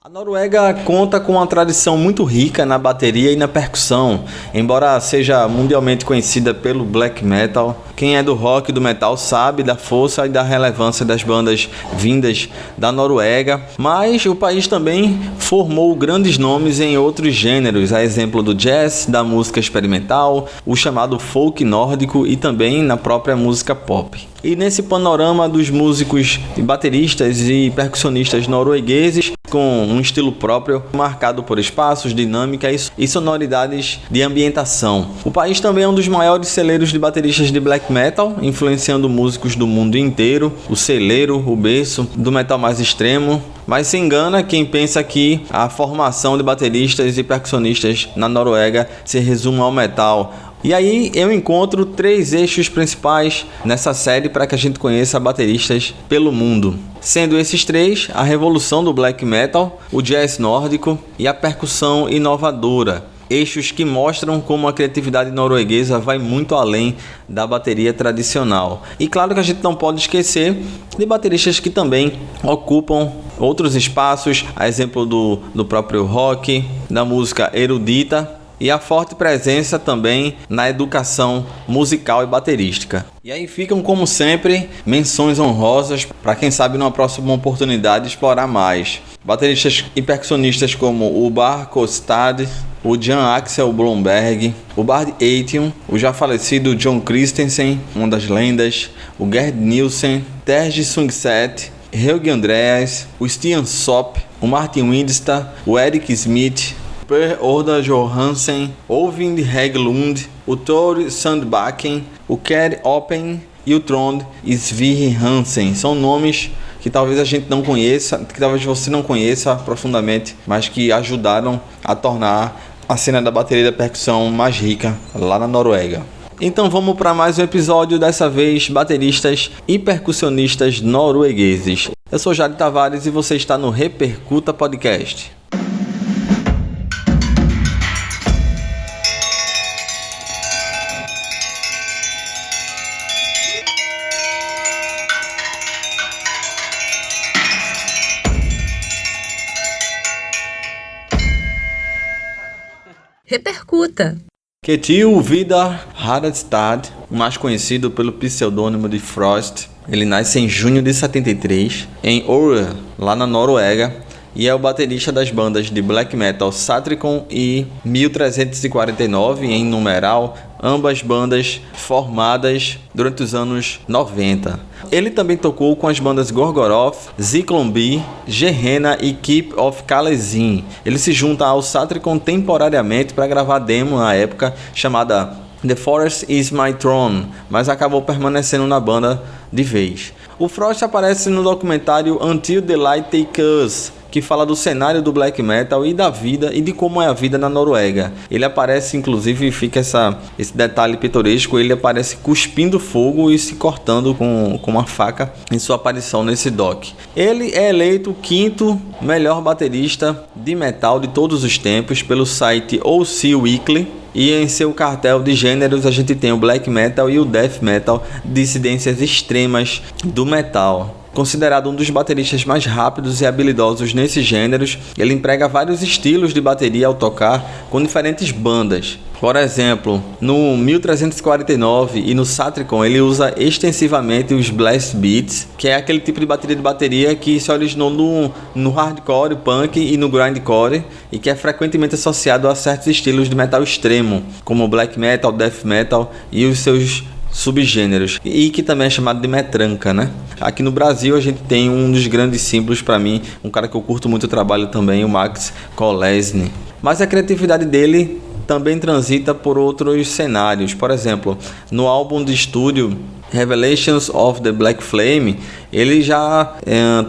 A Noruega conta com uma tradição muito rica na bateria e na percussão. Embora seja mundialmente conhecida pelo black metal, quem é do rock e do metal sabe da força e da relevância das bandas vindas da Noruega, mas o país também formou grandes nomes em outros gêneros, a exemplo do jazz, da música experimental, o chamado folk nórdico e também na própria música pop. E nesse panorama dos músicos, bateristas e percussionistas noruegueses, com um estilo próprio, marcado por espaços, dinâmica e sonoridades de ambientação. O país também é um dos maiores celeiros de bateristas de black metal, influenciando músicos do mundo inteiro, o celeiro, o berço do metal mais extremo. Mas se engana quem pensa que a formação de bateristas e percussionistas na Noruega se resume ao metal. E aí eu encontro 3 eixos principais nessa série para que a gente conheça bateristas pelo mundo. Sendo esses 3, a revolução do black metal, o jazz nórdico e a percussão inovadora. Eixos que mostram como a criatividade norueguesa vai muito além da bateria tradicional. E claro que a gente não pode esquecer de bateristas que também ocupam outros espaços, a exemplo do próprio rock, da música erudita, e a forte presença também na educação musical e baterística. E aí ficam, como sempre, menções honrosas para quem sabe numa próxima oportunidade explorar mais. Bateristas e percussionistas como o Bar Kostad, o Jan Axel Blomberg, o Bard Aitken, o já falecido John Christensen, uma das lendas, o Gerd Nielsen, Terje Sundset, Helge Andreas, o Stian Sopp, o Martin Windstad, o Eric Smith, Per Orda Johansen, Ovind Hägglund, o Thor Sandbacken, o Kjær Oppen e o Trond Sverre Hansen. São nomes que talvez a gente não conheça, que talvez você não conheça profundamente, mas que ajudaram a tornar a cena da bateria e da percussão mais rica lá na Noruega. Então vamos para mais um episódio, dessa vez bateristas e percussionistas noruegueses. Eu sou Jade Tavares e você está no Repercuta Podcast. Repercuta. Ketil Vidar Haraldstad, mais conhecido pelo pseudônimo de Frost, ele nasce em junho de 73 em Aure, lá na Noruega, e é o baterista das bandas de black metal Satricon e 1349 em numeral, ambas bandas formadas durante os anos 90. Ele também tocou com as bandas Gorgoroth, Zyklon B, Gehenna e Keep of Kalezin. Ele se junta ao Satricon temporariamente para gravar demo na época chamada The Forest is My Throne, mas acabou permanecendo na banda de vez. O Frost aparece no documentário Until the Light Take Us, que fala do cenário do black metal e da vida e de como é a vida na Noruega. Ele aparece, inclusive, fica esse detalhe pitoresco, ele aparece cuspindo fogo e se cortando com uma faca em sua aparição nesse doc. Ele é eleito o 5º melhor baterista de metal de todos os tempos pelo site OC Weekly. E em seu cartel de gêneros a gente tem o black metal e o death metal, dissidências extremas do metal. Considerado um dos bateristas mais rápidos e habilidosos nesses gêneros, ele emprega vários estilos de bateria ao tocar com diferentes bandas. Por exemplo, no 1349 e no Satricon ele usa extensivamente os blast beats, que é aquele tipo de bateria que se originou no hardcore, punk e no grindcore, e que é frequentemente associado a certos estilos de metal extremo, como black metal, death metal e os seus subgêneros, e que também é chamado de metranca, né? Aqui no Brasil a gente tem um dos grandes símbolos para mim, um cara que eu curto muito o trabalho também, o Max Kolesny. Mas a criatividade dele também transita por outros cenários. Por exemplo, no álbum de estúdio Revelations of the Black Flame, ele já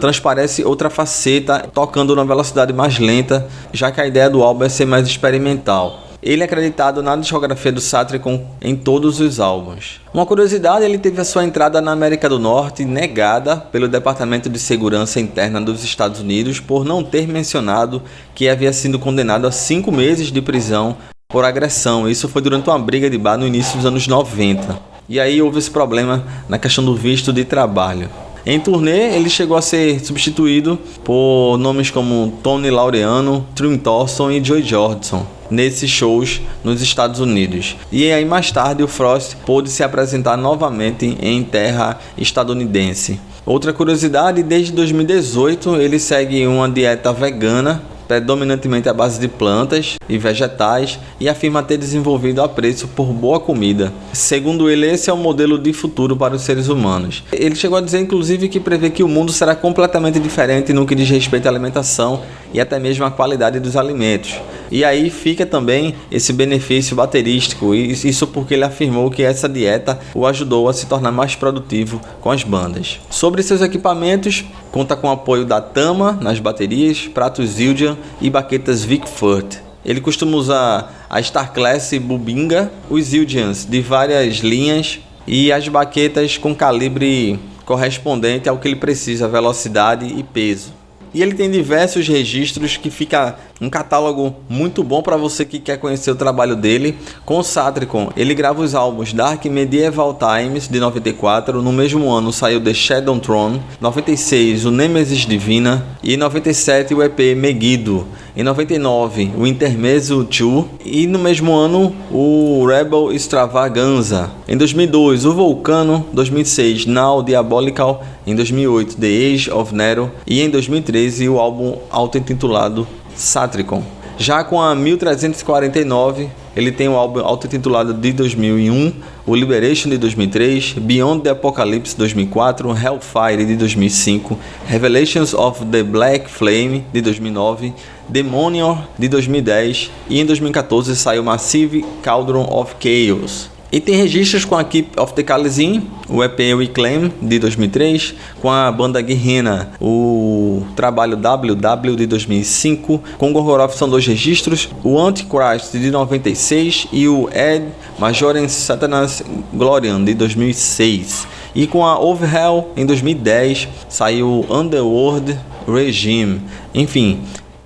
transparece outra faceta, tocando numa velocidade mais lenta, já que a ideia do álbum é ser mais experimental. Ele é acreditado na discografia do Satricon em todos os álbuns. Uma curiosidade, ele teve a sua entrada na América do Norte negada pelo Departamento de Segurança Interna dos Estados Unidos por não ter mencionado que havia sido condenado a 5 meses de prisão por agressão. Isso foi durante uma briga de bar no início dos anos 90. E aí houve esse problema na questão do visto de trabalho. Em turnê, ele chegou a ser substituído por nomes como Tony Laureano, Trim Thorson e Joy Jordison nesses shows nos Estados Unidos. E aí mais tarde o Frost pôde se apresentar novamente em terra estadunidense. Outra curiosidade, desde 2018 ele segue uma dieta vegana, predominantemente à base de plantas e vegetais, e afirma ter desenvolvido apreço por boa comida. Segundo ele, esse é o modelo de futuro para os seres humanos. Ele chegou a dizer, inclusive, que prevê que o mundo será completamente diferente no que diz respeito à alimentação e até mesmo à qualidade dos alimentos. E aí fica também esse benefício baterístico, e isso porque ele afirmou que essa dieta o ajudou a se tornar mais produtivo com as bandas. Sobre seus equipamentos, conta com o apoio da Tama nas baterias, pratos Zildjian e baquetas Vic Firth. Ele costuma usar a Star Class Bubinga, os Zildjians de várias linhas e as baquetas com calibre correspondente ao que ele precisa, velocidade e peso. E ele tem diversos registros que fica um catálogo muito bom para você que quer conhecer o trabalho dele. Com o Satricon, ele grava os álbuns Dark Medieval Times, de 94. No mesmo ano saiu The Shadow Throne. 96, o Nemesis Divina. E em 97, o EP Megiddo. Em 99, o Intermezzo 2. E no mesmo ano, o Rebel Extravaganza. Em 2002, o Vulcano. 2006, Now Diabolical. Em 2008, The Age of Nero. E em 2013, o álbum auto-intitulado Satricon. Já com a 1349, ele tem o álbum auto-intitulado de 2001, o Liberation de 2003, Beyond the Apocalypse 2004, Hellfire de 2005, Revelations of the Black Flame de 2009, Demonior de 2010 e em 2014 saiu Massive Cauldron of Chaos. E tem registros com a Keep of the Kalizin, o EP We Claim, de 2003, com a banda Gehenna, o trabalho WW, de 2005, com Gorgoroth são 2 registros, o Antichrist, de 96, e o Ed Majorem Satanas Gloriam, de 2006. E com a Overhell, em 2010, saiu Underworld Regime. Enfim,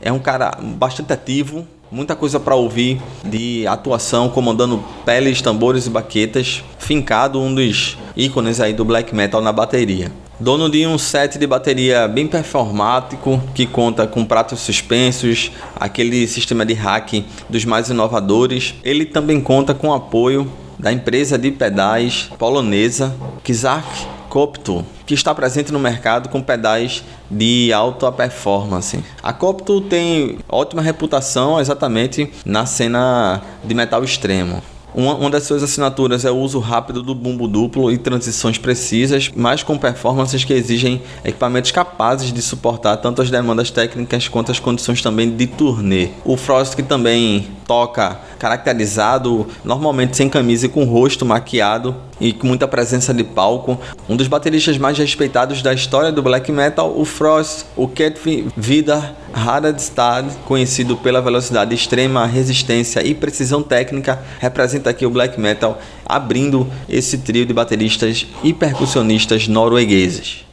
é um cara bastante ativo, muita coisa para ouvir de atuação, comandando peles, tambores e baquetas, fincado, um dos ícones aí do black metal na bateria. Dono de um set de bateria bem performático, que conta com pratos suspensos, aquele sistema de hack dos mais inovadores. Ele também conta com o apoio da empresa de pedais polonesa Kizak Copto, que está presente no mercado com pedais de alta performance. A Copto tem ótima reputação exatamente na cena de metal extremo. Uma das suas assinaturas é o uso rápido do bumbo duplo e transições precisas, mas com performances que exigem equipamentos capazes de suportar tanto as demandas técnicas quanto as condições também de turnê. O Frost, que também toca caracterizado, normalmente sem camisa e com o rosto maquiado e com muita presença de palco. Um dos bateristas mais respeitados da história do black metal, o Frost, o Ketil Vidar Haradstad, conhecido pela velocidade extrema, resistência e precisão técnica, representa aqui o black metal, abrindo esse trio de bateristas e percussionistas noruegueses.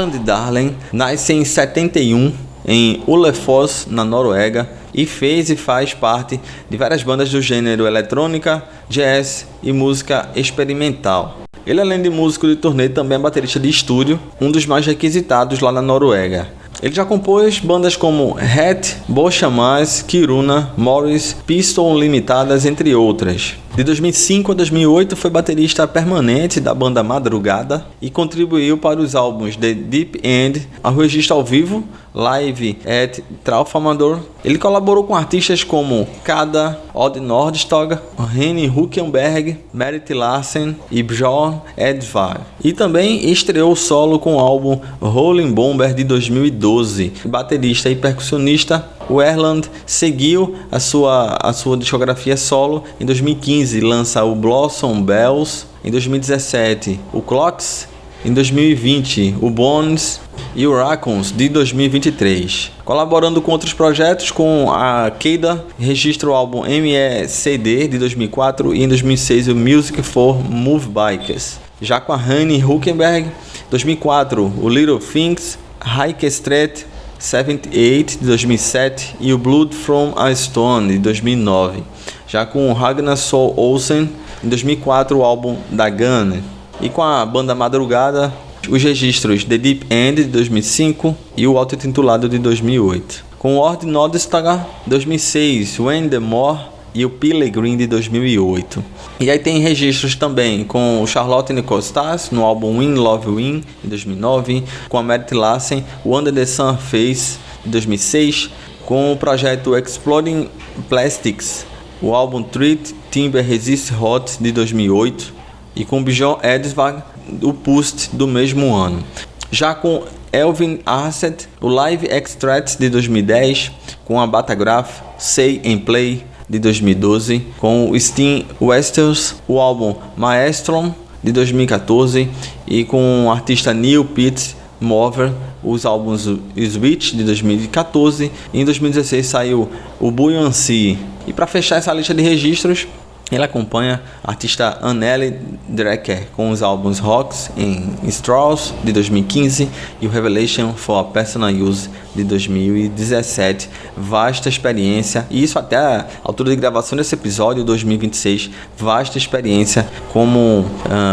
Erland Darling nasce em 71 em Ulefoss, na Noruega, e fez e faz parte de várias bandas do gênero eletrônica, jazz e música experimental. Ele, além de músico de turnê, também é baterista de estúdio, um dos mais requisitados lá na Noruega. Ele já compôs bandas como Het, Bochamas, Kiruna, Morris, Piston Limitadas, entre outras. De 2005 a 2008 foi baterista permanente da banda Madrugada e contribuiu para os álbuns The Deep End, ao registro ao vivo, Live at Traufamador. Ele colaborou com artistas como Kada, Odd Nordstoga, Henny Huckenberg, Merit Larsen e Björn Edvard. E também estreou solo com o álbum Rolling Bomber de 2012. Baterista e percussionista, o Erland seguiu a sua discografia solo. Em 2015 lança o Blossom Bells, em 2017 o Clocks, em 2020 o Bones e o Raccoons de 2023. Colaborando com outros projetos, com a Kada, registra o álbum MECD de 2004 e em 2006 o Music for Move Bikers. Já com a Henny Huckenberg, 2004 o Little Things, Hike Street 78 de 2007 e o Blood from a Stone de 2009. Já com o Ragnar Sol Olsen, em 2004 o álbum Da Gun. E com a banda Madrugada, os registros The Deep End de 2005 e o auto-intitulado de 2008. Com o Odd Nordstoga, 2006, When the More e o Pilgrim de 2008. E aí tem registros também com o Charlotte Nicole Stars no álbum Win Love Win de 2009, com a Merit Larsen, o Under the Sun Face de 2006, com o projeto Exploding Plastics, o álbum Treat Timber Resist Hot de 2008 e com Björn Edvard, o Pust do mesmo ano. Já com Elvin Arset, o Live Extracts de 2010, com a Batagraph Say and Play de 2012, com o Steen Westers, o álbum Maestrom de 2014 e com o artista Neil Pitts Mover, os álbuns Switch de 2014 e em 2016 saiu o Buoyancy. E para fechar essa lista de registros, ele acompanha a artista Anneli Drecker com os álbuns Rocks em Strauss de 2015 e o Revelation for Personal Use de 2017. Vasta experiência, e isso até a altura de gravação desse episódio, 2026, vasta experiência como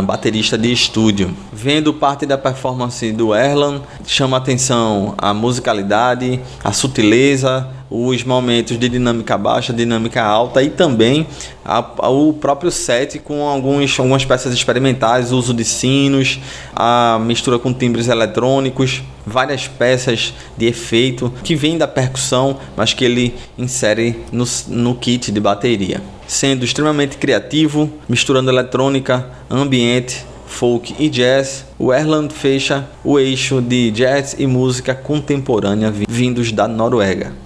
baterista de estúdio. Vendo parte da performance do Erland, chama a atenção a musicalidade, a sutileza, os momentos de dinâmica baixa, dinâmica alta e também o próprio set com algumas peças experimentais, o uso de sinos, a mistura com timbres eletrônicos, várias peças de efeito que vêm da percussão, mas que ele insere no kit de bateria. Sendo extremamente criativo, misturando eletrônica, ambiente, folk e jazz, o Erland fecha o eixo de jazz e música contemporânea vindos da Noruega.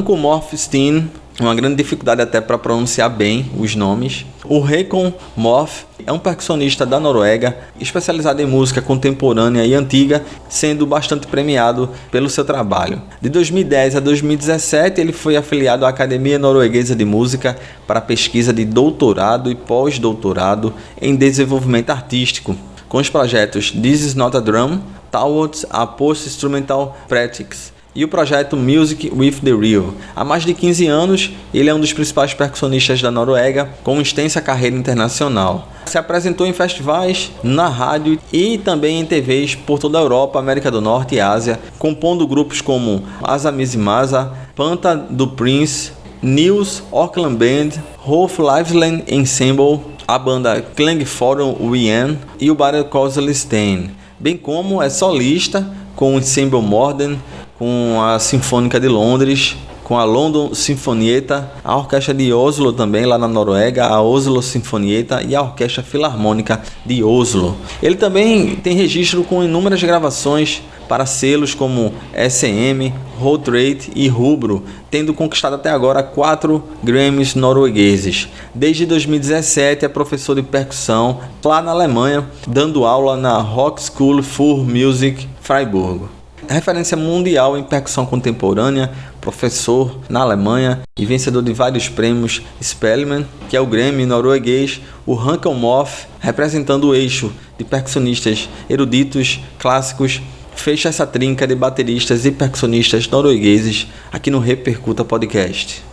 Hanko Morfstein, uma grande dificuldade até para pronunciar bem os nomes. O Håkon Morf é um percussionista da Noruega, especializado em música contemporânea e antiga, sendo bastante premiado pelo seu trabalho. De 2010 a 2017, ele foi afiliado à Academia Norueguesa de Música para pesquisa de doutorado e pós-doutorado em desenvolvimento artístico, com os projetos This Is Not a Drum, Towards a Post-Instrumental Practice e o projeto Music with the Real. Há mais de 15 anos, ele é um dos principais percussionistas da Noruega, com uma extensa carreira internacional. Se apresentou em festivais, na rádio e também em TVs por toda a Europa, América do Norte e Ásia, compondo grupos como Asa Mizimasa, Panta do Prince, Nils Auckland Band, Rolf Livesland Ensemble, a banda Klangforum Wien e o Barry Kozelstein, bem como é solista com o Ensemble Modern, com a Sinfônica de Londres, com a London Sinfonietta, a Orquestra de Oslo também, lá na Noruega, a Oslo Sinfonietta e a Orquestra Filarmônica de Oslo. Ele também tem registro com inúmeras gravações para selos como SM, Road Rate e Rubro, tendo conquistado até agora 4 Grammys noruegueses. Desde 2017 é professor de percussão lá na Alemanha, dando aula na Rock School for Music Freiburg. Referência mundial em percussão contemporânea, professor na Alemanha e vencedor de vários prêmios Spellemann, que é o Grammy norueguês, o Håkon Morf, representando o eixo de percussionistas eruditos, clássicos, fecha essa trinca de bateristas e percussionistas noruegueses aqui no Repercuta Podcast.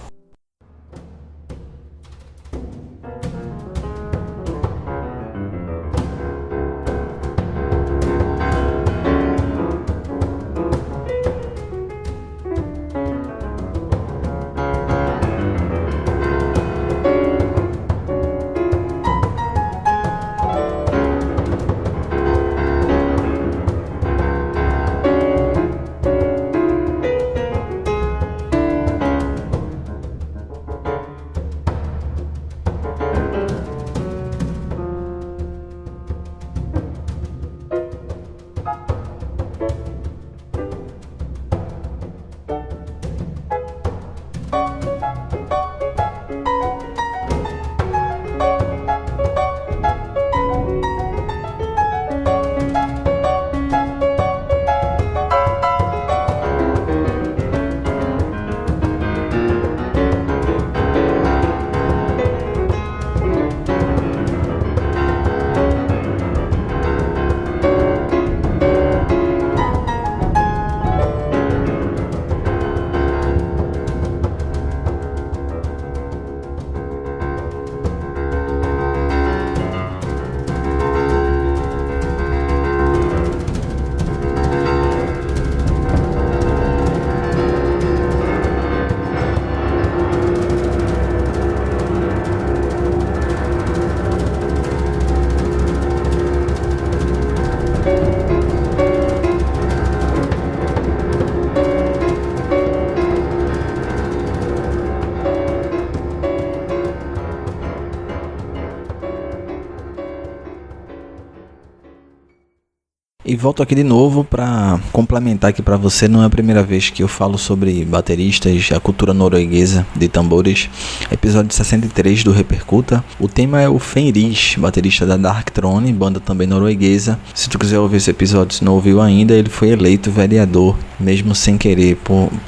E volto aqui de novo para complementar aqui para você. Não é a primeira vez que eu falo sobre bateristas, a cultura norueguesa de tambores. Episódio 63 do Repercuta. O tema é o Fenris, baterista da Dark Throne, banda também norueguesa. Se tu quiser ouvir esse episódio, se não ouviu ainda, ele foi eleito vereador, mesmo sem querer,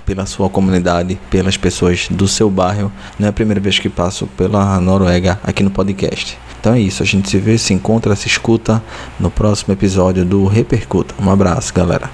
pela sua comunidade, pelas pessoas do seu bairro. Não é a primeira vez que passo pela Noruega aqui no podcast. Então é isso, a gente se vê, se encontra, se escuta no próximo episódio do Repercuta. Um abraço, galera.